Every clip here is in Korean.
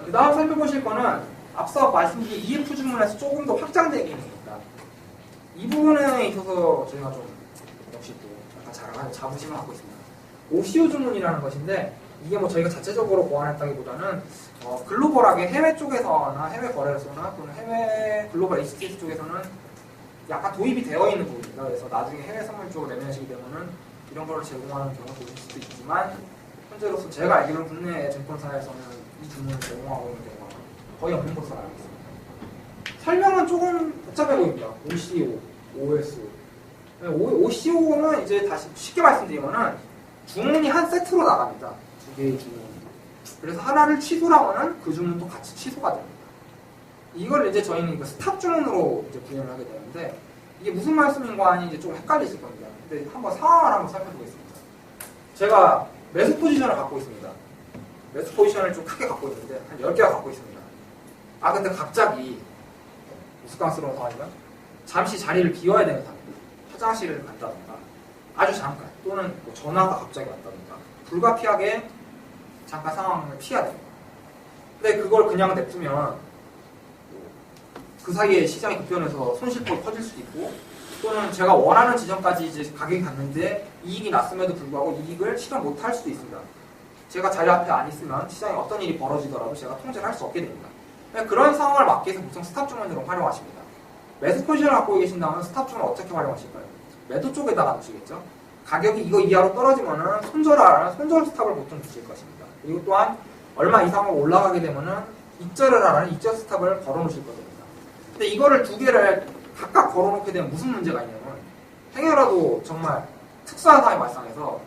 그 다음 살펴보실 거는 앞서 말씀드린 EF 주문에서 조금 더 확장되게 됩니다. 이 부분에 있어서 저희가 좀 역시 또 약간 자랑하는 자부심을 갖고 있습니다. OCO 주문이라는 것인데 이게 뭐 저희가 자체적으로 고안했다기보다는 글로벌하게 해외 쪽에서나 해외 거래소나 또는 해외 글로벌 HTS 쪽에서는 약간 도입이 되어 있는 부분입니다. 그래서 나중에 해외 선물 쪽으로 매매하시게 되면은 이런 걸 제공하는 경우가 보실 수도 있지만 현재로서 제가 알기로는 국내 증권사에서는 이 주문을 제공하고 있는 경우가 거의 없는 것으로 알고 있습니다. 설명은 조금 복잡해 보입니다. OCO, OS. OCO는 이제 다시 쉽게 말씀드리면은 주문이 한 세트로 나갑니다. 두 개의 주문. 그래서 하나를 취소하면은 그 주문도 같이 취소가 됩니다. 이걸 이제 저희는 스탑 주문으로 이제 구현을 하게 되는데 이게 무슨 말씀인가 하니 이제 좀 헷갈리실 겁니다. 근데 한번 상황을 한번 살펴보겠습니다. 제가 매수 포지션을 갖고 있습니다. 매수 포지션을 좀 크게 갖고 있는데 한 10개가 갖고 있습니다. 근데 갑자기 우스꽝스러운 상황이면 잠시 자리를 비워야 되는 상황입니다. 화장실을 간다던가 아주 잠깐 또는 뭐 전화가 갑자기 왔다던가 불가피하게 잠깐 상황을 피해야 됩니다. 근데 그걸 그냥 냅두면 그 사이에 시장이 급변해서 손실폭이 커질 수도 있고 또는 제가 원하는 지점까지 이제 가격이 갔는데 이익이 났음에도 불구하고 이익을 실현 못할 수도 있습니다. 제가 자리 앞에 안 있으면 시장에 어떤 일이 벌어지더라도 제가 통제를 할 수 없게 됩니다. 그런 상황을 막기 위해서 보통 스탑 주문으로 활용하십니다. 매수 포지션을 갖고 계신다면 스탑 주문을 어떻게 활용하실까요? 매도 쪽에다가 놓으시겠죠. 가격이 이거 이하로 떨어지면은 손절 스탑을 보통 두실 것입니다. 그리고 또한 얼마 이상으로 올라가게 되면은 익절을 하라는 익절 스탑을 걸어 놓으실 겁니다. 근데 이거를 두 개를 각각 걸어놓게 되면 무슨 문제가 있냐면 행여라도 정말 특수한 상황이 발생해서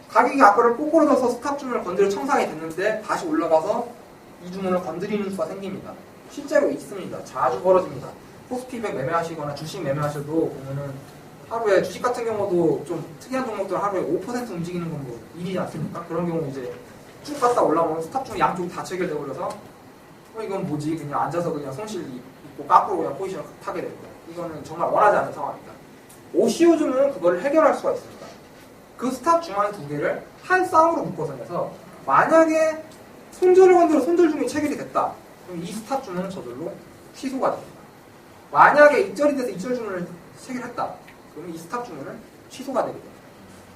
가격이 아까를 꼬꾸라져서 스탑 주문을 건드려 청산이 됐는데 다시 올라가서 이 주문을 건드리는 수가 생깁니다. 실제로 있습니다. 자주 벌어집니다. 코스피백 매매하시거나 주식 매매하셔도 보면은 하루에 주식 같은 경우도 좀 특이한 종목들 하루에 5% 움직이는 건 뭐 일이지 않습니까? 그런 경우 이제 쭉 갔다 올라오면 스탑 주문 양쪽이 다 체결돼 버려서 이건 뭐지? 그냥 앉아서 그냥 손실 있고 까꾸로 그냥 포지션을 타게 됩니다. 이거는 정말 원하지 않는 상황입니다. OCO 주문은 그걸 해결할 수가 있습니다. 그 스탑 주문 두 개를 한 쌍으로 묶어서 내서 만약에 손절을 건드려 손절 주문이 체결이 됐다. 그럼 이 스탑 주문은 저절로 취소가 됩니다. 만약에 익절이 돼서 익절 주문을 체결했다. 그러면 이 스탑 주문은 취소가 되게 됩니다.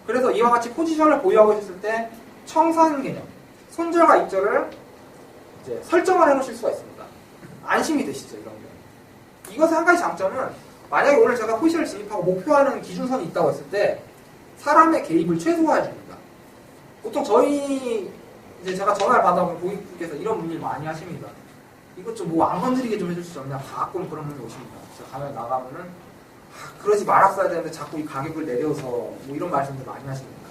그래서 이와 같이 포지션을 보유하고 있을 때 청산 개념, 손절과 익절을 이제 설정을 해놓으실 수가 있습니다. 안심이 되시죠, 이런 경우. 이것의 한 가지 장점은 만약에 오늘 제가 포지션을 진입하고 목표하는 기준선이 있다고 했을 때 사람의 개입을 최소화해 줍니다. 보통 저희 이제 제가 전화를 받아보면 고객분께서 이런 문의를 많이 하십니다. 이것 좀 뭐 안 건드리게 좀 해줄 수 없냐. 가끔 그런 분이 오십니다. 제가 가면 나가면은 그러지 말았어야 되는데 자꾸 이 가격을 내려서 뭐 이런 말씀들 많이 하십니다.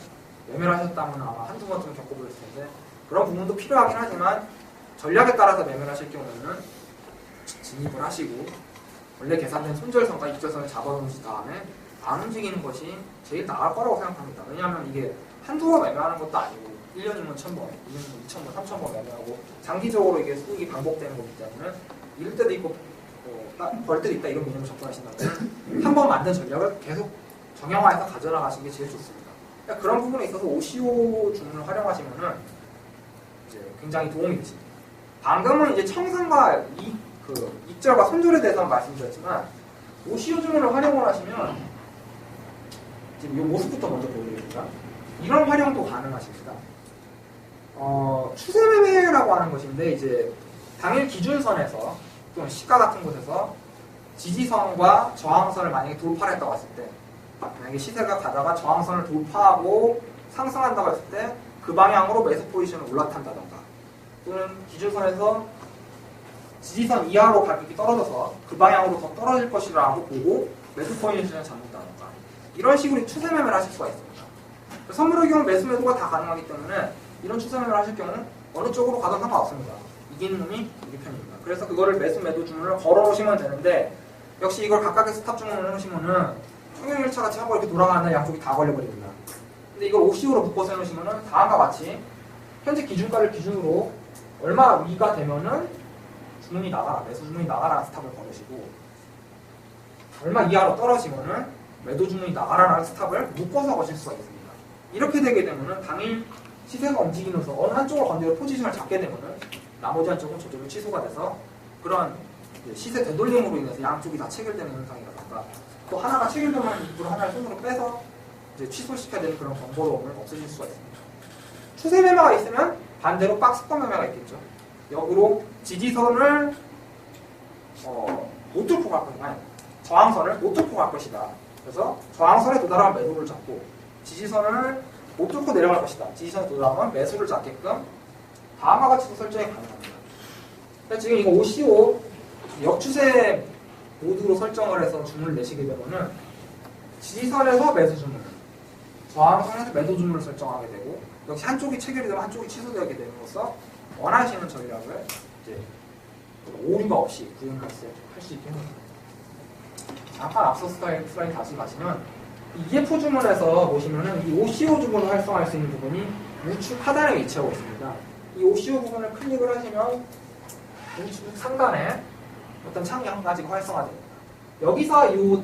매매를 하셨다면 아마 한두 번쯤 겪어보셨을 텐데 그런 부분도 필요하긴 하지만 전략에 따라서 매매를 하실 경우에는 진입을 하시고 원래 계산된 손절선과 입절선을 잡아놓으신 다음에 안 움직이는 것이 제일 나을 거라고 생각합니다. 왜냐하면 이게 한두 번 매매하는 것도 아니고 1년이면 1000번, 2년이면 2000번, 3000번 매매하고 장기적으로 이게 수익이 반복되는 거기 때문에 이럴 때도 있고 벌 때도 있다 이런 개념을 접근하신다면 한 번 만든 전략을 계속 정형화해서 가져나가시는 게 제일 좋습니다. 그러니까 그런 부분에 있어서 OCO 주문을 활용하시면은 이제 굉장히 도움이 되십니다. 방금은 이제 청산과 익절과 손절에 대해서 말씀드렸지만 OCO 주문을 활용을 하시면 지금 이 모습부터 먼저 보여드리겠습니다. 이런 활용도 가능하십니다. 추세 매매라고 하는 것인데 이제 당일 기준선에서 또는 시가 같은 곳에서 지지선과 저항선을 만약에 돌파를 했다고 했을 때 만약에 시세가 가다가 저항선을 돌파하고 상승한다고 했을 때 그 방향으로 매수 포지션을 올라탄다던가 또는 기준선에서 지지선 이하로 가격이 떨어져서 그 방향으로 더 떨어질 것이라고 보고 매수 포지션을 잡는다던가 이런 식으로 추세 매매를 하실 수가 있습니다. 선물의 경우 매수 매도가 다 가능하기 때문에 이런 추세 매매를 하실 경우는 어느 쪽으로 가도 상관없습니다. 이기는 놈이 우리 편입니다. 그래서 그거를 매수 매도 주문을 걸어 놓으시면 되는데 역시 이걸 각각의 스탑 주문을 해놓으시면은 평행일차 같이 한번 이렇게 돌아가는 양쪽이 다 걸려버립니다. 근데 이걸 OCO로 묶어서 해놓으시면은 다음과 같이 현재 기준가를 기준으로 얼마 위가 되면은 주문이 나가라, 매수 주문이 나가라는 스탑을 걸으시고 얼마 이하로 떨어지면은 매도 주문이 나가라는 스탑을 묶어서 거실 수가 있습니다. 이렇게 되게 되면은 당일 시세가 움직이면서 어느 한쪽으로 건드려 포지션을 잡게 되면은 나머지 한쪽은 저절로 취소가 돼서 그런 시세 되돌림으로 인해서 양쪽이 다 체결되는 현상이라던가 또 하나가 체결되면 일부러 하나를 손으로 빼서 이제 취소시켜야 되는 그런 번거로움을 없애실 수가 있습니다. 추세 매매가 있으면 반대로 박스권 매매가 있겠죠. 역으로 지지선을 못 뚫고 갈 것이다. 저항선을 못 뚫고 갈 것이다. 그래서 저항선에 도달하면 매도를 잡고 지지선을 못 뚫고 내려갈 것이다. 지지선에 도달하면 매수를 잡게끔 다음과 같이도 설정이 가능합니다. 지금 이거 OCO 역추세 모드로 설정을 해서 주문을 내시게 되면은 지지선에서 매수 주문, 저항선에서 매도 주문을 설정하게 되고 역시 한쪽이 체결이 되면 한쪽이 취소되게 됨으로써 원하시는 전략을 이제 오류가 없이 구현할 수 있게 합니다. 잠깐 앞서 슬라이드 다시 가시면 이 EF 주문에서 보시면은 이 OCO 주문을 활성화할 수 있는 부분이 우측 하단에 위치하고 있습니다. 이 OCO 부분을 클릭을 하시면 우측 상단에 어떤 창이 한 가지가 활성화됩니다. 여기서 이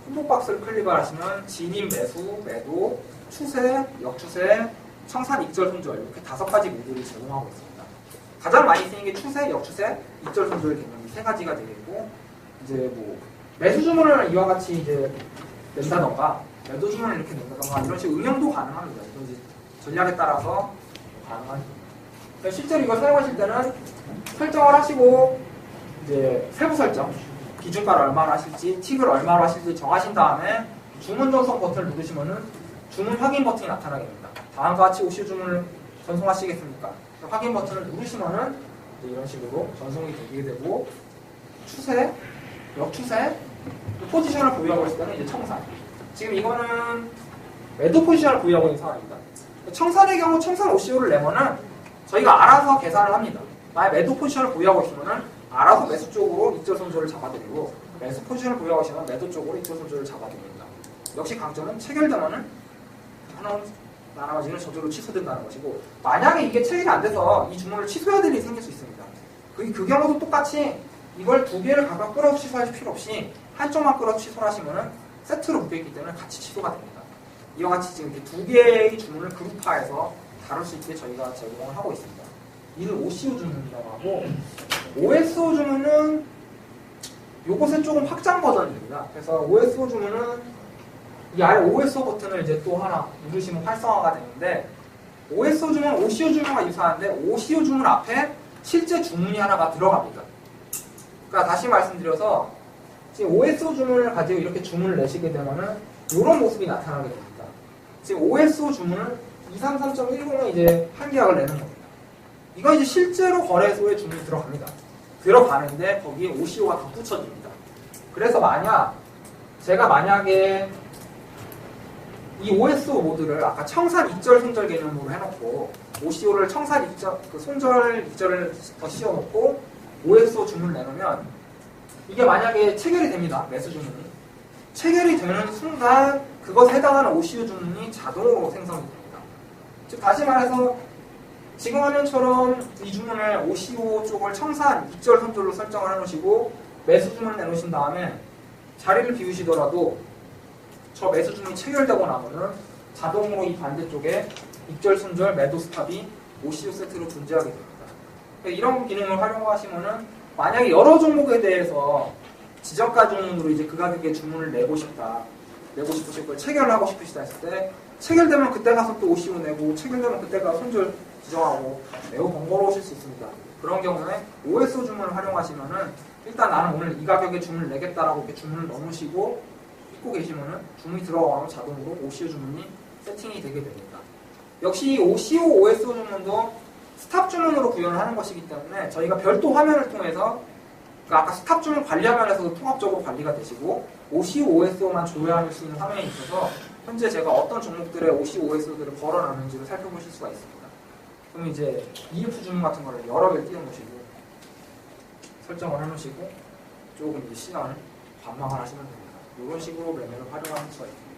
콤보 박스를 클릭을 하시면 진입, 매수, 매도, 추세, 역추세, 청산, 익절, 손절 이렇게 5가지 모드를 제공하고 있습니다. 가장 많이 쓰이는 게 추세, 역추세, 익절, 손절 개념이 3가지가 되겠고 이제 뭐 매수 주문을 이와 같이 이제 낸다던가 매도 주문을 이렇게 낸다던가 이런 식으로 응용도 가능합니다. 이건 이제 전략에 따라서 가능합니다. 실제로 이걸 사용하실 때는 설정을 하시고 이제 세부 설정 기준가를 얼마로 하실지 틱을 얼마로 하실지 정하신 다음에 주문 전송 버튼을 누르시면은 주문 확인 버튼이 나타나게 됩니다. 다음과 같이 OCO 주문을 전송하시겠습니까? 확인 버튼을 누르시면은 이런 식으로 전송이 되게 되고 추세, 역추세, 포지션을 보유하고 있을 때는 이제 청산. 지금 이거는 매도 포지션을 보유하고 있는 상황입니다. 청산의 경우 청산 OCO를 내면은 저희가 알아서 계산을 합니다. 만약 매도 포지션을 보유하고 있으면은 알아서 매수 쪽으로 익절 손절을 잡아드리고 매수 포지션을 보유하고 있으면 매도 쪽으로 익절 손절을 잡아드립니다. 역시 강점은 체결되면은 나머지는 저절로 취소된다는 것이고 만약에 이게 체결이 안 돼서 이 주문을 취소해야 될 일이 생길 수 있습니다. 그 경우도 똑같이 이걸 2개를 각각 끌어서 취소하실 필요 없이 한쪽만 끌어서 취소를 하시면은 세트로 묶여있기 때문에 같이 취소가 됩니다. 이와 같이 지금 이렇게 2개의 주문을 그룹화해서 다룰 수 있게 저희가 제공을 하고 있습니다. 이를 OCO 주문이라고 하고 OSO 주문은 요것은 조금 확장 버전입니다. 그래서 OSO 주문은 이 아래 OSO 버튼을 이제 또 하나 누르시면 활성화가 되는데 OSO 주문, OCO 주문과 유사한데 OCO 주문 앞에 실제 주문이 하나가 들어갑니다. 그러니까 다시 말씀드려서 지금 OSO 주문을 가지고 이렇게 주문을 내시게 되면은 이런 모습이 나타나게 됩니다. 지금 OSO 주문을 233.10에 이제 한계약을 내는 겁니다. 이건 이제 실제로 거래소에 주문이 들어갑니다. 들어가는데 거기에 OCO가 덧붙여집니다. 그래서 제가 만약에 이 OSO 모드를 아까 청산, 익절, 손절 개념으로 해놓고 OCO를 청산, 익절, 손절, 익절을 더 씌워놓고 OSO 주문을 내놓으면 이게 만약에 체결이 됩니다. 매수 주문이. 체결이 되는 순간 그것에 해당하는 OCO 주문이 자동으로 생성이 됩니다. 즉 다시 말해서 지금 화면처럼 이 주문을 OCO 쪽을 청산, 익절, 손절로 설정을 해놓으시고 매수 주문을 내놓으신 다음에 자리를 비우시더라도 저 매수 주문이 체결되고 나면은 자동으로 이 반대쪽에 익절, 손절, 매도 스탑이 OCO 세트로 존재하게 됩니다. 이런 기능을 활용하시면은 만약에 여러 종목에 대해서 지정가 주문으로 이제 그 가격에 주문을 내고 싶으실 걸 체결을 하고 싶으시다 했을 때 체결되면 그때 가서 또 OCO 내고 체결되면 그때 가서 손절 지정하고 매우 번거로우실 수 있습니다. 그런 경우에 OSO 주문을 활용하시면은 일단 나는 오늘 이 가격에 주문을 내겠다라고 이렇게 주문을 넣으시고 입고 계시면은 주문이 들어가면 자동으로 OCO 주문이 세팅이 되게 됩니다. 역시 OCO, OSO 주문도 스탑 주문으로 구현을 하는 것이기 때문에 저희가 별도 화면을 통해서 아까 스탑 주문 관리 화면에서도 통합적으로 관리가 되시고 OCO, OSO만 조회할 수 있는 화면이 있어서 현재 제가 어떤 종목들의 OCO, OSO들을 걸어놨는지를 살펴보실 수가 있습니다. 그럼 이제 EF 주문 같은 거를 여러 개를 띄워놓으시고 설정을 해놓으시고 조금 이제 시간을 관망을 하시면 됩니다. 이런 식으로 매매를 활용하실 수가 있습니다.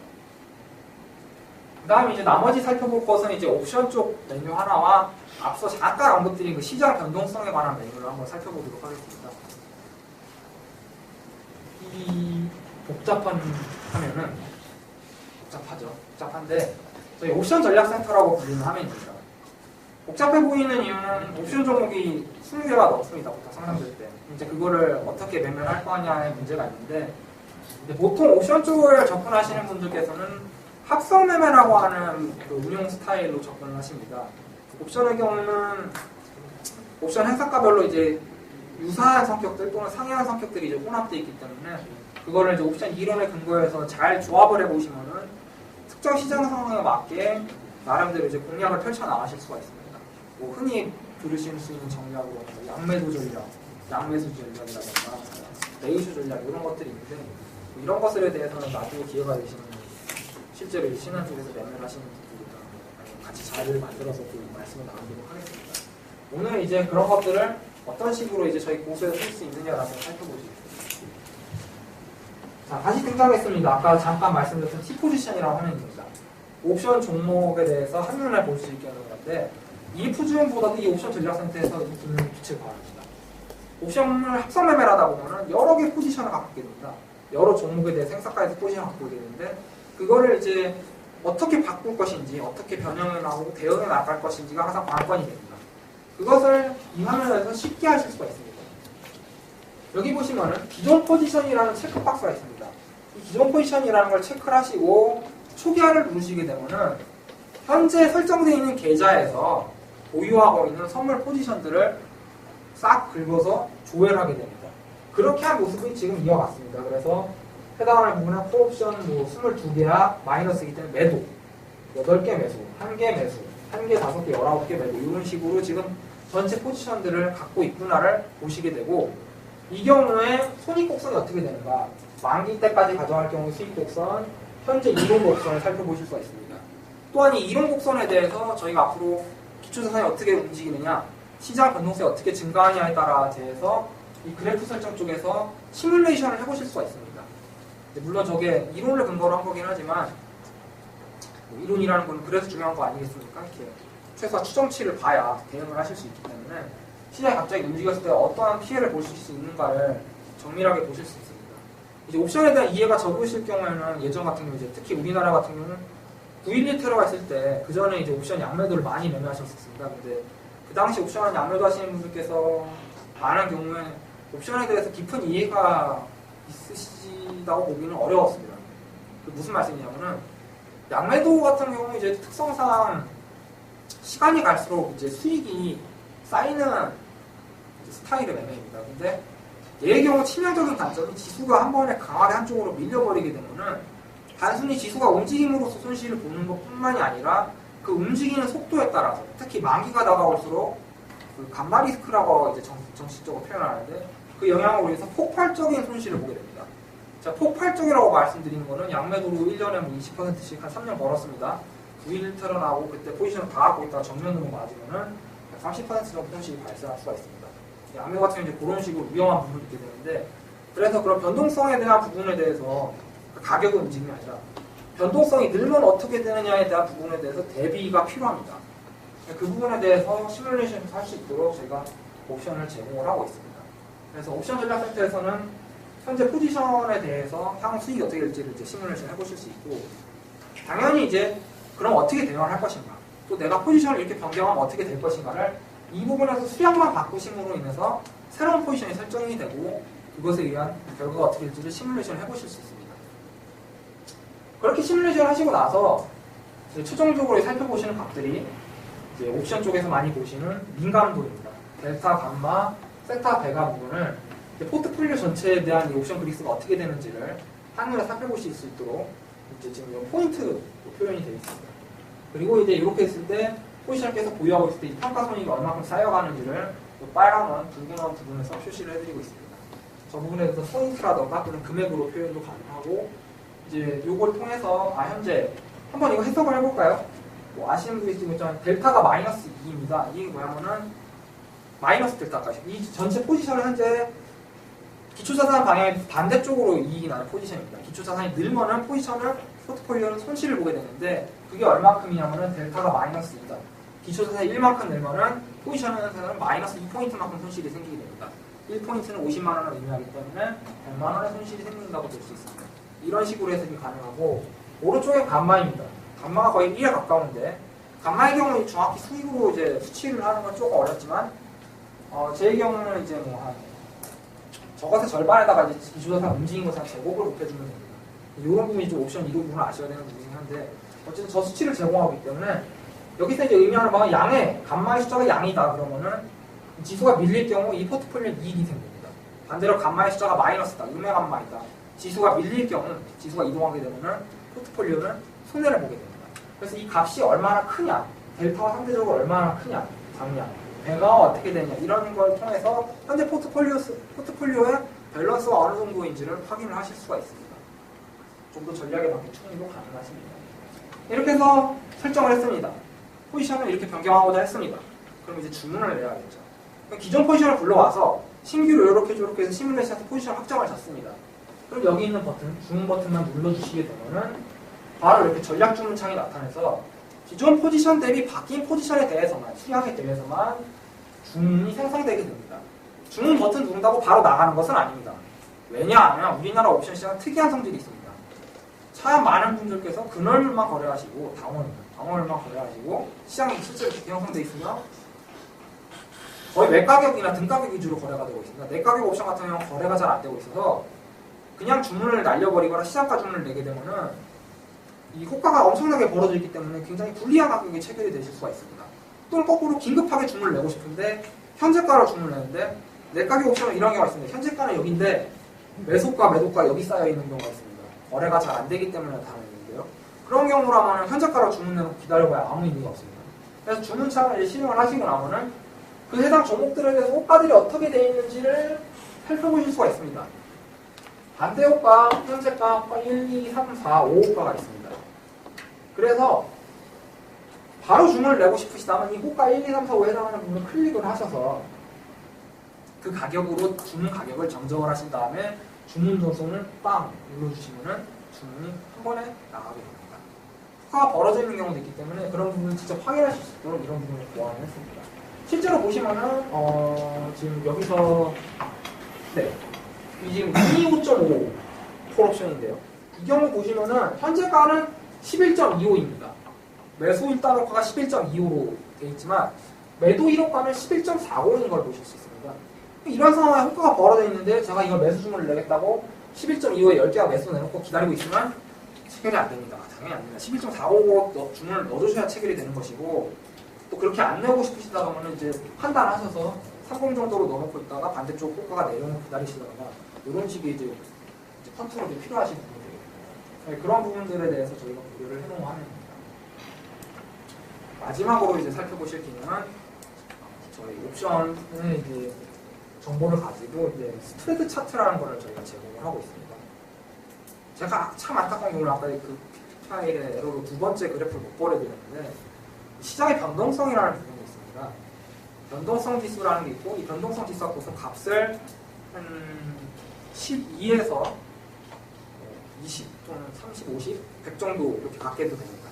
그 다음에 이제 나머지 살펴볼 것은 이제 옵션 쪽 메뉴 하나와 앞서 잠깐 언급드린 그 시장 변동성에 관한 메뉴를 한번 살펴보도록 하겠습니다. 이 복잡한 화면은 복잡하죠. 복잡한데 저희 옵션 전략센터라고 불리는 화면입니다. 복잡해 보이는 이유는 옵션 옵션 종목이 20개가 넘습니다. 보통 상장될 때. 이제 그거를 어떻게 매매를 할 거냐의 문제가 있는데, 이제 보통 옵션 쪽을 접근하시는 분들께서는 합성 매매라고 하는 그 운용 스타일로 접근을 하십니다. 옵션의 경우는 옵션 행사가별로 이제 유사한 성격들 또는 상이한 성격들이 이제 혼합되어 있기 때문에 그거를 이제 옵션 이론에 근거해서 잘 조합을 해보시면은 특정 시장 상황에 맞게 나름대로 이제 공략을 펼쳐 나가실 수가 있습니다. 뭐 흔히 들으실 수 있는 전략으로 양매도 전략, 양매수 전략이라든가 레이쇼 전략 이런 것들이 있는데 뭐 이런 것들에 대해서는 나중에 기회가 되시면 실제로 신한 쪽에서 매매를 하시는 분들이랑 같이 자료를 만들어서 또 말씀을 나누도록 하겠습니다. 오늘 이제 그런 것들을 어떤 식으로 이제 저희 고수에서 쓸 수 있느냐라고 살펴보시겠습니다. 자, 다시 등장했습니다. 아까 잠깐 말씀드렸던 T포지션이라는 화면입니다. 옵션 종목에 대해서 한눈에 볼 수 있게 하는 건데 EF 주행보다도 이 옵션 전략 상태에서 이 기능이 빛을 발합니다. 옵션을 합성 매매를 하다 보면은 여러 개의 포지션을 갖게 됩니다. 여러 종목에 대해 생사가에서 포지션을 갖고 되는데 그거를 이제 어떻게 바꿀 것인지 어떻게 변형해 나오고 대응해 나갈 것인지가 항상 관건이 됩니다. 그것을 이 화면에서 쉽게 하실 수가 있습니다. 여기 보시면은 기존 포지션이라는 체크박스가 있습니다. 이 기존 포지션이라는 걸 체크를 하시고 초기화를 누르시게 되면은 현재 설정되어 있는 계좌에서 보유하고 있는 선물 포지션들을 싹 긁어서 조회를 하게 됩니다. 그렇게 한 모습이 지금 이어갔습니다. 그래서 해당하는 부분은 콜옵션 뭐 22개야 마이너스이기 때문에 매도 8개 매수, 1개 매수, 1개 5개, 19개 매도 이런 식으로 지금 전체 포지션들을 갖고 있구나를 보시게 되고 이 경우에 손익곡선이 어떻게 되는가 만기 때까지 가져갈 경우 수익곡선 현재 이론곡선을 살펴보실 수가 있습니다. 또한 이 이론곡선에 대해서 저희가 앞으로 기초자산이 어떻게 움직이느냐 시장 변동성이 어떻게 증가하냐에 따라 대해서 이 그래프 설정 쪽에서 시뮬레이션을 해보실 수가 있습니다. 물론 저게 이론을 근거로 한 거긴 하지만 뭐 이론이라는 건 그래서 중요한 거 아니겠습니까? 이렇게 최소한 추정치를 봐야 대응을 하실 수 있기 때문에 시장이 갑자기 움직였을 때 어떠한 피해를 보실 수 있는가를 정밀하게 보실 수 있습니다. 이제 옵션에 대한 이해가 적으실 경우에는 예전 같은 경우 이제 특히 우리나라 같은 경우는 9.11 테러가 있을 때 그 전에 이제 옵션 양매도를 많이 매매하셨습니다. 근데 그 당시 옵션 양매도 하시는 분들께서 많은 경우에 옵션에 대해서 깊은 이해가 있으시다고 보기는 어려웠습니다. 무슨 말씀이냐면은 양매도 같은 경우 이제 특성상 시간이 갈수록 이제 수익이 쌓이는 스타일의 매매입니다. 근데 얘의 경우 치명적인 단점이 지수가 한 번에 강하게 한쪽으로 밀려버리게 되면은 단순히 지수가 움직임으로써 손실을 보는 것 뿐만이 아니라 그 움직이는 속도에 따라서 특히 만기가 다가올수록 그 감마 리스크라고 이제 정식적으로 표현하는데 그 영향으로 인해서 폭발적인 손실을 보게 됩니다. 자, 폭발적이라고 말씀드리는 거는 양매도로 1년에 뭐 20%씩 한 3년 벌었습니다. 9.11 테러 나고 그때 포지션을 다 갖고 있다가 정면으로 맞으면은 30% 정도 손실이 발생할 수가 있습니다. 양매 같은 경우는 이제 그런 식으로 위험한 부분이 있게 되는데 그래서 그런 변동성에 대한 부분에 대해서 가격의 움직임이 아니라 변동성이 늘면 어떻게 되느냐에 대한 부분에 대해서 대비가 필요합니다. 그 부분에 대해서 시뮬레이션을 할 수 있도록 저희가 옵션을 제공을 하고 있습니다. 그래서 옵션 전략센터에서는 현재 포지션에 대해서 향후 수익이 어떻게 될지를 이제 시뮬레이션 해보실 수 있고 당연히 이제 그럼 어떻게 대응을 할 것인가 또 내가 포지션을 이렇게 변경하면 어떻게 될 것인가를 이 부분에서 수량만 바꾸심으로 인해서 새로운 포지션이 설정이 되고 그것에 의한 결과가 어떻게 될지를 시뮬레이션 해보실 수 있습니다. 그렇게 시뮬레이션 하시고 나서 이제 최종적으로 살펴보시는 값들이 이제 옵션 쪽에서 많이 보시는 민감도입니다. 델타, 감마, 세타, 베가 부분을 포트폴리오 전체에 대한 이 옵션 그리스가 어떻게 되는지를 한눈에 살펴보실 수 있도록 이제 지금 이 포인트 표현이 되어 있습니다. 그리고 이제 이렇게 했을 때 포지션을 계속 보유하고 있을 때 이 평가 손익이 얼마큼 쌓여가는지를 빨간 원, 붉은 원 부분에서 표시를 해드리고 있습니다. 저 부분에 대해서 포인트라던가 또는 금액으로 표현도 가능하고 이제 요걸 통해서 현재 한번 이거 해석을 해볼까요? 뭐 아시는 분이 있지만 델타가 마이너스 2입니다. 이게 뭐냐면은 마이너스 델타까지 이 전체 포지션은 현재 기초자산 방향의 반대쪽으로 이익이 나는 포지션입니다. 기초자산이 늘면은 포트폴리오는 손실을 보게 되는데 그게 얼마큼이냐면은 델타가 마이너스 2다. 기초자산이 1만큼 늘면은 포지션에서는 마이너스 2포인트만큼 손실이 생기게 됩니다. 1포인트는 50만원을 의미하기 때문에 100만원의 손실이 생긴다고 볼 수 있습니다. 이런 식으로 해석이 가능하고 오른쪽에 감마입니다. 감마가 거의 1에 가까운데 감마의 경우 정확히 수익으로 이제 수치를 하는 건 조금 어렵지만 제 경우는 이제 뭐 한 저것의 절반에다가 이제 기초자산 움직인 것을 제곱을 곱해주면 됩니다. 이런 부분이 좀 옵션 2도 부분을 아셔야 되는 부분이긴 한데 어쨌든 저 수치를 제공하기 때문에 여기서 이제 의미하는 바는 양의 감마의 숫자가 양이다 그러면은 지수가 밀릴 경우 이 포트폴리오에 이익이 생깁니다. 반대로 감마의 숫자가 마이너스다, 음의 감마이다. 지수가 밀릴 경우 지수가 이동하게 되면은 포트폴리오는 손해를 보게 됩니다. 그래서 이 값이 얼마나 크냐, 델타와 상대적으로 얼마나 크냐, 작냐, 배가 어떻게 되냐 이런 걸 통해서 현재 포트폴리오의 밸런스가 어느 정도인지를 확인을 하실 수가 있습니다. 좀 더 전략에 맞게 추진도 가능하십니다. 이렇게 해서 설정을 했습니다. 포지션을 이렇게 변경하고자 했습니다. 그럼 이제 주문을 내야겠죠. 기존 포지션을 불러와서 신규로 이렇게 해서 시뮬레이션에서 포지션 확정을 졌습니다. 그럼 여기 있는 버튼, 주문 버튼만 눌러주시게 되면은 바로 이렇게 전략 주문 창이 나타나서 기존 포지션 대비 바뀐 포지션에 대해서만, 수량에 대해서만 주문이 생성되게 됩니다. 주문 버튼 누른다고 바로 나가는 것은 아닙니다. 왜냐하면 우리나라 옵션 시장은 특이한 성질이 있습니다. 참 많은 분들께서 근월만 거래하시고 당월만 거래하시고 시장이 실제로 그렇게 형성되어 있으면 거의 매가격이나 등가격 위주로 거래가 되고 있습니다. 내가격 옵션 같은 경우는 거래가 잘 안 되고 있어서 그냥 주문을 날려버리거나 시장가 주문을 내게 되면은 이 호가가 엄청나게 벌어져 있기 때문에 굉장히 불리한 가격에 체결이 되실 수가 있습니다. 또는 거꾸로 긴급하게 주문을 내고 싶은데 현재가로 주문을 내는데 내가격 옵션은 이런 경우가 있습니다. 현재가는 여기인데 매수가, 매도가 여기 쌓여 있는 경우가 있습니다. 거래가 잘 안 되기 때문에 나타나는 건데요. 그런 경우라면 현재가로 주문내놓고 기다려봐야 아무 의미가 없습니다. 그래서 주문창을 실행을 하시고 나면은 그 해당 종목들에 대해서 호가들이 어떻게 되어 있는지를 살펴보실 수가 있습니다. 반대 호가, 현재가, 호가 1, 2, 3, 4, 5 호가가 있습니다. 그래서 바로 주문을 내고 싶으시다면 이 호가 1, 2, 3, 4, 5에 해당하는 부분을 클릭을 하셔서 그 가격으로 주문 가격을 정정을 하신 다음에 주문 전송을 빵 눌러주시면은 주문이 한 번에 나가게 됩니다. 호가가 벌어져 있는 경우도 있기 때문에 그런 부분을 직접 확인하실 수 있도록 이런 부분을 보완을 했습니다. 실제로 보시면은 지금 여기서 이 지금 25.5 콜옵션인데요. 이 경우 보시면은 현재가는 11.25입니다. 매수 일단호가가 11.25로 되어 있지만 매도 1호가는 11.40인 걸 보실 수 있습니다. 이런 상황에 호가가 벌어져 있는데 제가 이걸 매수 주문을 내겠다고 11.25에 10개가 매수 내놓고 기다리고 있으면 체결이 안 됩니다. 당연히 안 됩니다. 11.45로 주문을 넣어주셔야 체결이 되는 것이고 또 그렇게 안 내고 싶으시다 보면 이제 판단하셔서 30 정도로 넣어놓고 있다가 반대쪽 호가가 내려오면 기다리시다가 이런 식의 이제 컨트롤이 필요하신 부분들이에요. 그런 부분들에 대해서 저희가 고려를 해놓은 화면입니다. 마지막으로 이제 살펴보실 기능은 저희 옵션의 이제 정보를 가지고 이제 스프레드 차트라는 거를 저희가 제공을 하고 있습니다. 제가 참 안타까운 경우는 아까 그 파일의 에러로 두 번째 그래프를 못 보여드렸는데 시장의 변동성이라는 부분이 있습니다. 변동성 지수라는 게 있고 이 변동성 지수가 보통 값을 한 12에서 20 또는 30, 50, 100 정도 이렇게 갖게도 됩니다.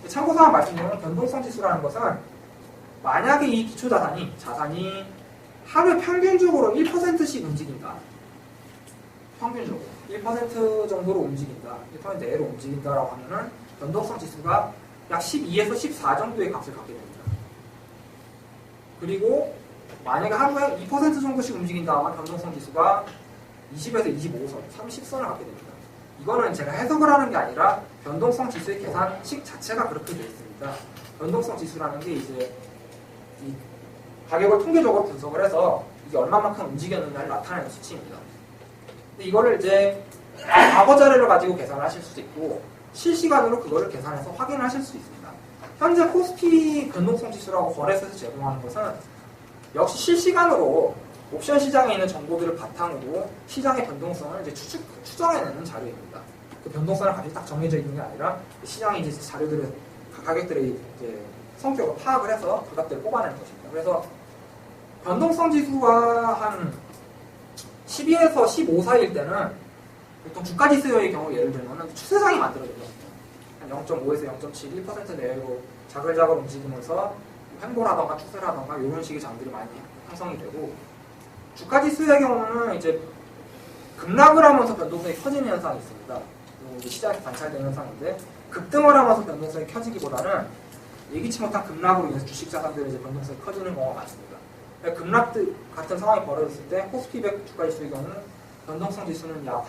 참고사항 말씀드리면 변동성 지수라는 것은 만약에 이 자산이 하루 평균적으로 1%씩 움직인다. 평균적으로 1% 정도로 움직인다. 1% 내로 움직인다라고 하면은 변동성 지수가 약 12에서 14 정도의 값을 갖게 됩니다. 그리고 만약에 하루에 2% 정도씩 움직인다 하면 변동성 지수가 20에서 25선, 30선을 갖게 됩니다. 이거는 제가 해석을 하는 게 아니라 변동성 지수의 계산식 자체가 그렇게 되어 있습니다. 변동성 지수라는 게 이제 이 가격을 통계적으로 분석을 해서 이게 얼마만큼 움직였느냐를 나타내는 수치입니다. 근데 이거를 이제 과거 자료를 가지고 계산을 하실 수도 있고 실시간으로 그거를 계산해서 확인을 하실 수 있습니다. 현재 코스피 변동성 지수라고 거래소에서 제공하는 것은 역시 실시간으로 옵션 시장에 있는 정보들을 바탕으로 시장의 변동성을 이제 추정해내는 자료입니다. 그 변동성을 가지고 딱 정해져 있는 게 아니라 시장의 이제 자료들을 가격들의 이제 성격을 파악을 해서 그 값들을 뽑아내는 것입니다. 그래서 변동성 지수가 한 12에서 15 사이일 때는 보통 주가지수의 경우 예를 들면 추세장이 만들어집니다. 한 0.5에서 0.7, 1% 내외로 자글자글 움직이면서 횡보라던가 추세라던가 이런 식의 장들이 많이 형성이 되고 주가지수의 경우는 이제 급락을 하면서 변동성이 커지는 현상이 있습니다. 이제 시장에 관찰되는 현상인데 급등을 하면서 변동성이 켜지기보다는 예기치 못한 급락으로 인해서 주식 자산들의 이제 변동성이 커지는 경우가 많습니다. 급락들 같은 상황이 벌어졌을 때 코스피 200 주가 지수의 경우는 변동성 지수는 약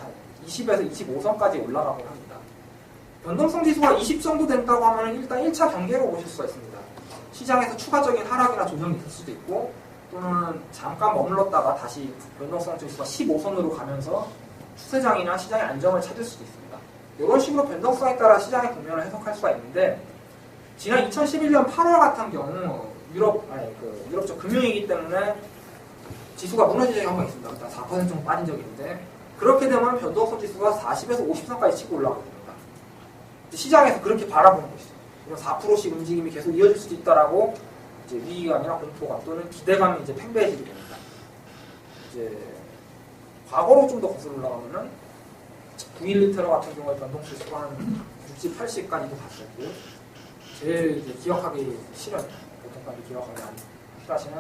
20에서 25선까지 올라가곤 합니다. 변동성 지수가 20 정도 된다고 하면 일단 1차 경계로 보실 수가 있습니다. 시장에서 추가적인 하락이나 조정이 있을 수도 있고 또는 잠깐 머물렀다가 다시 변동성 지수가 15선으로 가면서 추세장이나 시장의 안정을 찾을 수도 있습니다. 이런 식으로 변동성에 따라 시장의 국면을 해석할 수가 있는데 지난 2011년 8월 같은 경우 유럽 쪽 금융위기 때문에 지수가 무너진 적이 한 번 있습니다. 일단 4% 정도 빠진 적이 있는데 그렇게 되면 변동성 지수가 40에서 50선까지 치고 올라가게 됩니다. 시장에서 그렇게 바라보는 것이죠. 이런 4%씩 움직임이 계속 이어질 수도 있다라고 이제 위기감이나 공포감 또는 기대감이 이제 팽배해지게 됩니다. 이제 과거로 좀 더 거슬러 올라가면은 9.11 테러 같은 경우에 변동성 지수가 한 60, 80까지도 갔었고 제일 이제 기억하기 싫은 보통까지 기억하기 안 필요하시는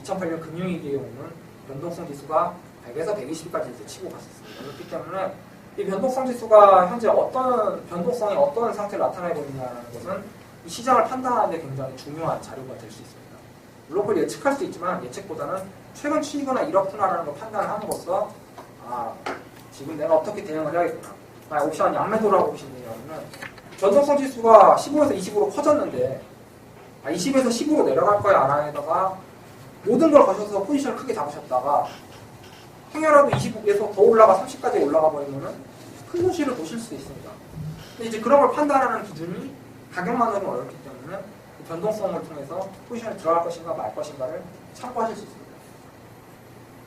2008년 금융위기에 오는 변동성 지수가 100에서 120까지 이제 치고 갔었습니다. 그렇기 때문에 이 변동성 지수가 현재 어떤 변동성이 어떤 상태를 나타내고 있느냐는 것은 이 시장을 판단하는 데 굉장히 중요한 자료가 될 수 있습니다. 물론 그걸 예측할 수 있지만 예측보다는 최근 추이거나 이렇구나라는 걸 판단을 함으로써 지금 내가 어떻게 대응을 해야겠구나. 옵션 양매도라고 보시면 변동성 지수가 15에서 20으로 커졌는데 20에서 10으로 내려갈 거야 안 하에다가 모든 걸 거셔서 포지션을 크게 잡으셨다가 행여라도 20에서 더 올라가 30까지 올라가 버리면은 큰 손실을 보실 수도 있습니다. 근데 이제 그런 걸 판단하는 기준이 가격만으로는 어렵기 때문에 변동성을 통해서 포지션에 들어갈 것인가 말 것인가를 참고하실 수 있습니다.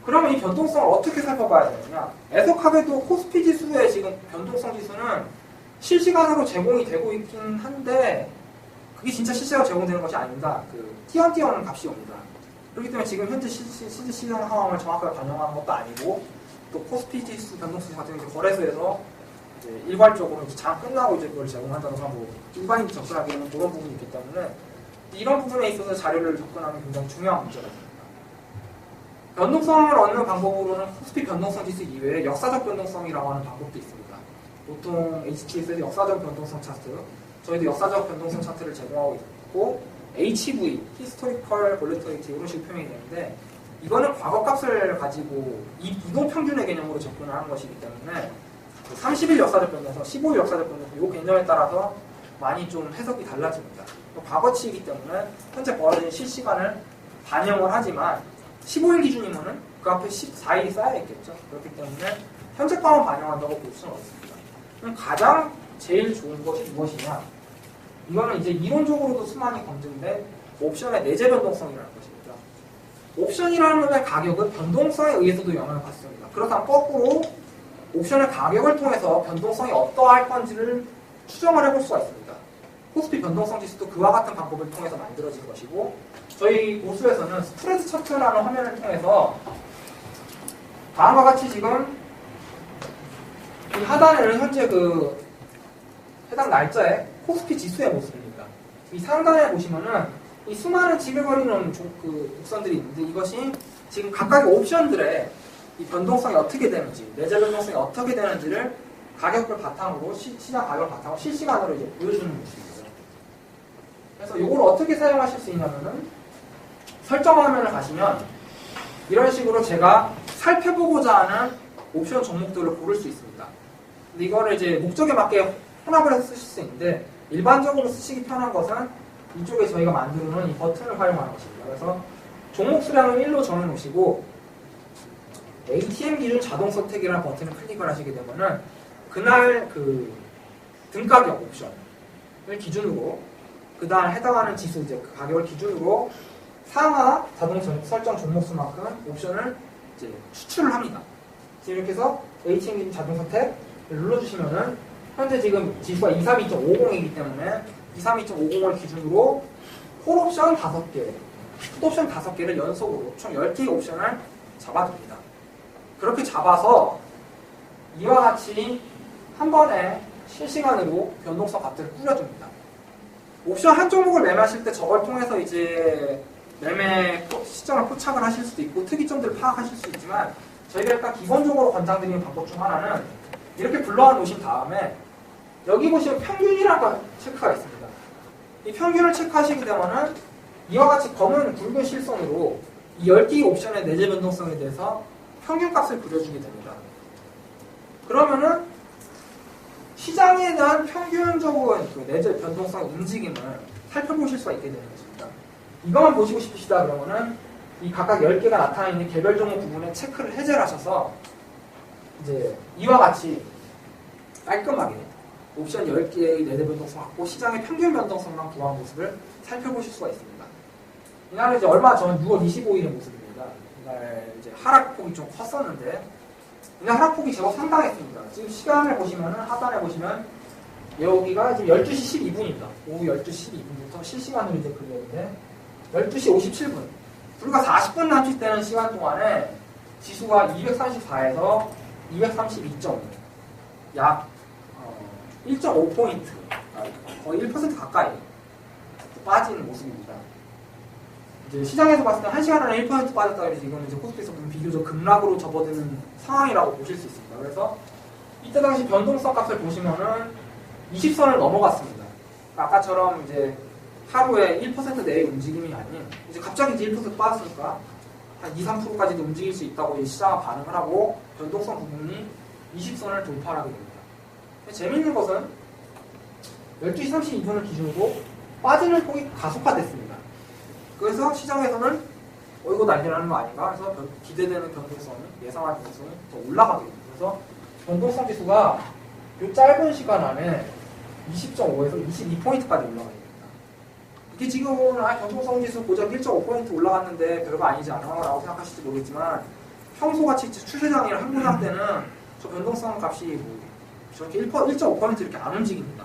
그러면 이 변동성을 어떻게 살펴봐야 되느냐? 애석하게도 코스피 지수의 지금 변동성 지수는 실시간으로 제공이 되고 있긴 한데 그게 진짜 실시간으로 제공되는 것이 아닙니다. 띄엄띄엄 값이 옵니다. 그렇기 때문에 지금 현재 실제 시장 상황을 정확하게 반영하는 것도 아니고 또 코스피 지수 변동성 지수 같은 경우 거래소에서 이제 일괄적으로 이제 장 끝나고 이제 그걸 제공한다던가 일반인이 접근하기에는 그런 부분이 있기 때문에 이런 부분에 있어서 자료를 접근하는 굉장히 중요한 문제가 있습니다. 변동성을 얻는 방법으로는 코스피 변동성 지수 이외에 역사적 변동성이라고 하는 방법도 있습니다. 보통 HTS에서 역사적 변동성 차트, 저희도 역사적 변동성 차트를 제공하고 있고 HV, Historical Volatility 이런 식으로 표현이 되는데 이거는 과거값을 가지고 이 이동평균의 개념으로 접근을 하는 것이기 때문에 30일 역사적 변동성, 15일 역사적 변동성 이 개념에 따라서 많이 좀 해석이 달라집니다. 과거치이기 때문에 현재 벌어진 실시간을 반영을 하지만 15일 기준이면은 그 앞에 14일이 쌓여 있겠죠. 그렇기 때문에 현재가만 반영한다고 볼 수는 없습니다. 그럼 가장 제일 좋은 것이 무엇이냐? 이거는 이제 이론적으로도 수많이 검증된 옵션의 내재 변동성이라는 것입니다. 옵션이라는 것의 가격은 변동성에 의해서도 영향을 받습니다. 그렇다면 거꾸로 옵션의 가격을 통해서 변동성이 어떠할 건지를 추정을 해볼 수가 있습니다. 코스피 변동성 지수도 그와 같은 방법을 통해서 만들어진 것이고 저희 고수에서는 스프레드 차트라는 화면을 통해서 다음과 같이 지금 이 하단에는 현재 해당 날짜에 코스피 지수의 모습입니다. 이 상단에 보시면은 이 수많은 지글거리는 곡선들이 있는데 이것이 지금 각각의 옵션들의 이 변동성이 어떻게 되는지, 내재 변동성이 어떻게 되는지를 가격을 바탕으로 시장 가격을 바탕으로 실시간으로 이제 보여주는 모습입니다. 그래서 이걸 어떻게 사용하실 수 있냐면은 설정 화면을 가시면 이런 식으로 제가 살펴보고자 하는 옵션 종목들을 고를 수 있습니다. 근데 이거를 이제 목적에 맞게 혼합을 해서 쓰실 수 있는데 일반적으로 쓰시기 편한 것은 이쪽에 저희가 만들어놓은 이 버튼을 활용하는 것입니다. 그래서 종목 수량을 1로 정해놓으시고 ATM 기준 자동 선택이라는 버튼을 클릭을 하시게 되면은 그날 등가격 옵션을 기준으로 그다음 해당하는 지수 이제 그 가격을 기준으로 상하 자동 설정 종목수만큼 옵션을 이제 추출을 합니다. 이렇게 해서 HM 기준 자동 선택을 눌러주시면은 현재 지금 지수가 232.50이기 때문에 232.50을 기준으로 콜옵션 5개, 풋옵션 5개를 연속으로 총 10개의 옵션을 잡아줍니다. 그렇게 잡아서 이와 같이 한 번에 실시간으로 변동성 값들을 꾸려줍니다. 옵션 한 종목을 매매하실 때 저걸 통해서 이제 매매 시점을 포착을 하실 수도 있고 특이점들을 파악하실 수 있지만 저희가 일단 기본적으로 권장드리는 방법 중 하나는 이렇게 불러와 놓으신 다음에 여기 보시면 평균이라는 체크가 있습니다. 이 평균을 체크하시게 되면은 이와 같이 검은 굵은 실선으로 이 10개의 옵션의 내재 변동성에 대해서 평균값을 그려주게 됩니다. 그러면은 시장에 대한 평균적인 그 내재 변동성 움직임을 살펴보실 수가 있게 되는 것입니다. 이것만 보시고 싶으시다 그러면은 이 각각 10개가 나타나 있는 개별 종목 부분에 체크를 해제를 하셔서 이제 이와 같이 깔끔하게 옵션 10개의 내재 변동성 갖고 시장의 평균 변동성만 구한 모습을 살펴보실 수가 있습니다. 이날은 이제 얼마 전 6월 25일의 모습입니다. 이날 이제 하락폭이 좀 컸었는데 이날 하락폭이 제법 상당했습니다. 지금 시간을 보시면은 하단에 보시면 여기가 지금 12시 12분입니다. 오후 12시 12분부터 실시간으로 이제 그렸는데 12시 57분 불과 40분 남짓되는 시간 동안에 지수가 234에서 232점 약 1.5포인트 거의 1% 가까이 빠지는 모습입니다. 이제 시장에서 봤을 때 1시간 안에 1% 빠졌다 그래서 이거는 이제 코스피에서 보면 비교적 급락으로 접어드는 상황이라고 보실 수 있습니다. 그래서 이때 당시 변동성 값을 보시면은 20선을 넘어갔습니다. 아까처럼 이제 하루에 1% 내의 움직임이 아닌 이제 갑자기 이제 1% 빠졌으니까 한 2, 3%까지도 움직일 수 있다고 이제 시장은 반응을 하고 변동성 부분이 20선을 돌파하게 됩니다. 재미있는 것은 12시 32분을 기준으로 빠지는 폭이 가속화됐습니다. 그래서 시장에서는 이거 난리 나는 거 아닌가 해서 기대되는 변동성이 예상할 변동성이 더 올라가게 됩니다. 그래서 변동성 지수가 이 짧은 시간 안에 20.5에서 22포인트까지 올라가게 됩니다. 이게 지금은 변동성 지수 고작 1.5포인트 올라갔는데 별거 아니지 않아 라고 생각하실지 모르겠지만 평소같이 추세장이나 항공장 때는 저 변동성 값이 뭐 저렇게 1.5% 이렇게 안 움직입니다.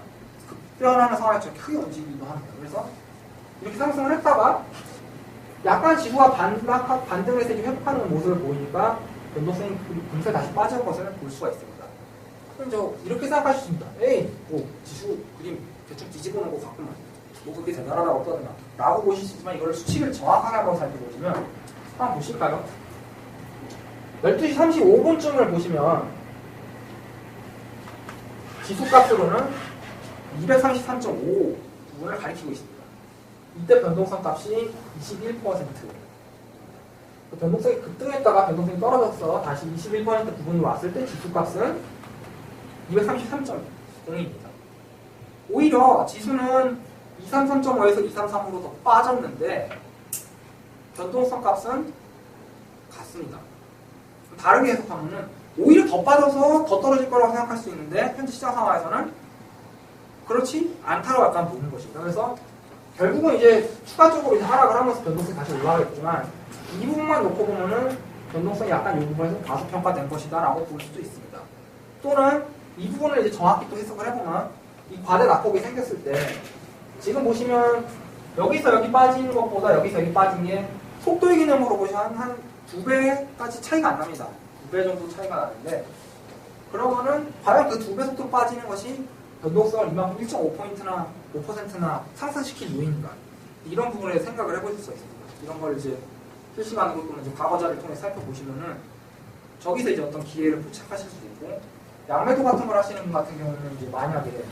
급변하는 상황에 저렇게 크게 움직이기도 합니다. 그래서 이렇게 상승을 했다가 약간 지수가 반등을 해서 회복하는 모습을 보이니까 변동성이 금세 다시 빠지는 것을 볼 수가 있습니다. 그럼 이렇게 생각하실 수 있습니다. 에이, 뭐 지수 그림 대충 뒤집어 놓은 거 같구만. 뭐 그게 대단하다고 떠드나 라고 보실 수 있지만 이걸 수치를 정확하게 한번 살펴보시면 한번 보실까요? 12시 35분쯤을 보시면 지수값으로는 233.5 부분을 가리키고 있습니다. 이때 변동성 값이 21%. 변동성이 급등했다가 변동성이 떨어져서 다시 21% 부분이 왔을 때 지수값은 233.0입니다. 오히려 지수는 233.5에서 233으로 더 빠졌는데 변동성 값은 같습니다. 다르게 해석하면은 오히려 더 빠져서 더 떨어질 거라고 생각할 수 있는데 현재 시장 상황에서는 그렇지 않다고 약간 보는 것입니다. 그래서 결국은 이제 추가적으로 이제 하락을 하면서 변동성이 다시 올라가겠지만 이 부분만 놓고 보면은 변동성이 약간 이 부분에서 과소평가된 것이다라고 볼 수도 있습니다. 또는 이 부분을 이제 정확히 또 해석을 해보면 이 과대 낙폭이 생겼을 때 지금 보시면 여기서 여기 빠지는 것보다 여기서 여기 빠진 게 속도의 개념으로 보시면 한 2배까지 차이가 안 납니다. 2배 정도 차이가 나는데 그러면은 과연 그 2배 속도로 빠지는 것이 변동성을 이만큼 1.5포인트나 5%나 상승시킬 요인인가 이런 부분에 생각을 해보실 수가 있습니다. 이런 걸 이제 실시간으로 또는 이제 과거자를 통해 살펴보시면은 저기서 이제 어떤 기회를 포착하실 수도 있고 양매도 같은 걸 하시는 분 같은 경우는 이제 만약에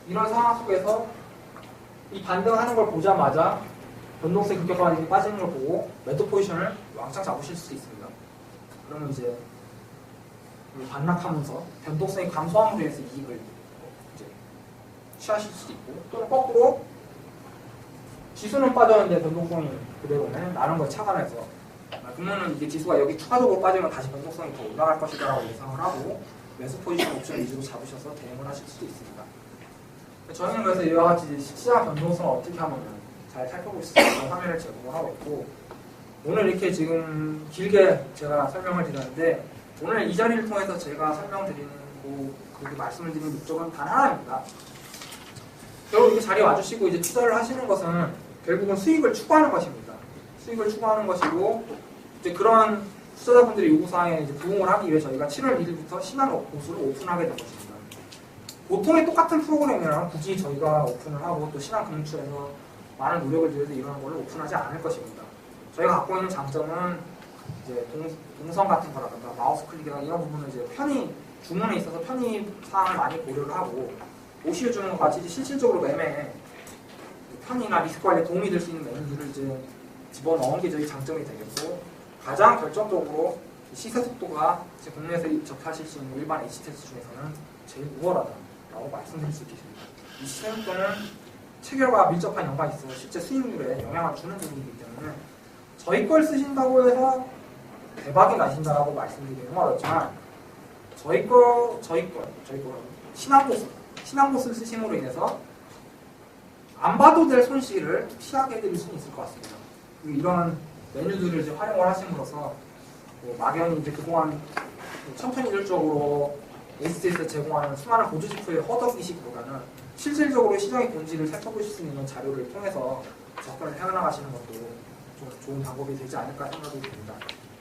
이런 상황 속에서 이 반등하는 걸 보자마자 변동성이 급격하게 빠지는 걸 보고 매도 포지션을 왕창 잡으실 수도 있습니다. 그러면 이제 반락하면서 변동성이 감소함으로 해서 이익을 이제 취하실 수도 있고 또는 거꾸로 지수는 빠졌는데 변동성이 그대로는 나는 걸 착안해서 그러면 이게 지수가 여기 추가적으로 빠지면 다시 변동성이 더 올라갈 것이라고 예상을 하고 매수 포지션 옵션 위주로 잡으셔서 대응을 하실 수도 있습니다. 저희는 그래서 이와 같이 시장 변동성을 어떻게 하면 잘 살펴볼 수 있는 화면을 제공을 하고 있고 오늘 이렇게 지금 길게 제가 설명을 드렸는데 오늘 이 자리를 통해서 제가 설명드리는 그렇게 말씀을 드리는 목적은 단 하나입니다. 결국 이렇게 자리에 와주시고 이제 투자를 하시는 것은 결국은 수익을 추구하는 것입니다. 수익을 추구하는 것이고 이제 그런 투자자분들의 요구사항에 이제 부응을 하기 위해 저희가 7월 1일부터 신한 보수를 오픈하게 된 것입니다. 보통의 똑같은 프로그램이랑 굳이 저희가 오픈을 하고 또 신한 금융처에서 많은 노력을 들여서 이런 걸 오픈하지 않을 것입니다. 저희가 갖고 있는 장점은 이제 동선 같은 거라든가 마우스 클릭이나 이런 부분을 이제 편의 주문에 있어서 편의 사항을 많이 고려를 하고 오시오 주문과 같이 실질적으로 매매에 편의나 리스크 관리에 도움이 될 수 있는 메뉴들을 이제 집어넣은 게 저희 장점이 되겠고, 가장 결정적으로 시세 속도가 국내에서 접하실 수 있는 일반 HTS 중에서는 제일 우월하다라고 말씀드릴 수 있겠습니다. 이 시세 속도는 체결과 밀접한 연관이 있어서 실제 수익률에 영향을 주는 부분이기 때문에 저희 걸 쓰신다고 해서 대박이 나신다라고 말씀드리기는 어렵지만 저희 거 신한보스 쓰심으로 인해서 안 봐도 될 손실을 피하게 해드릴 수는 있을 것 같습니다. 이런 메뉴들을 이제 활용을 하심으로써 막연히 이제 그동안 천편일률적으로 HTS에 제공하는 수많은 보조 지표의 허덕이식보다는 실질적으로 시장의 본질을 살펴보실 수 있는 자료를 통해서 접근을 해나가시는 것도 좀 좋은 방법이 되지 않을까 생각이 듭니다.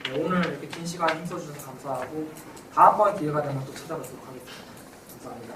네, 오늘 이렇게 긴 시간 힘써주셔서 감사하고 다음번 기회가 되면 또 찾아뵙도록 하겠습니다. 감사합니다.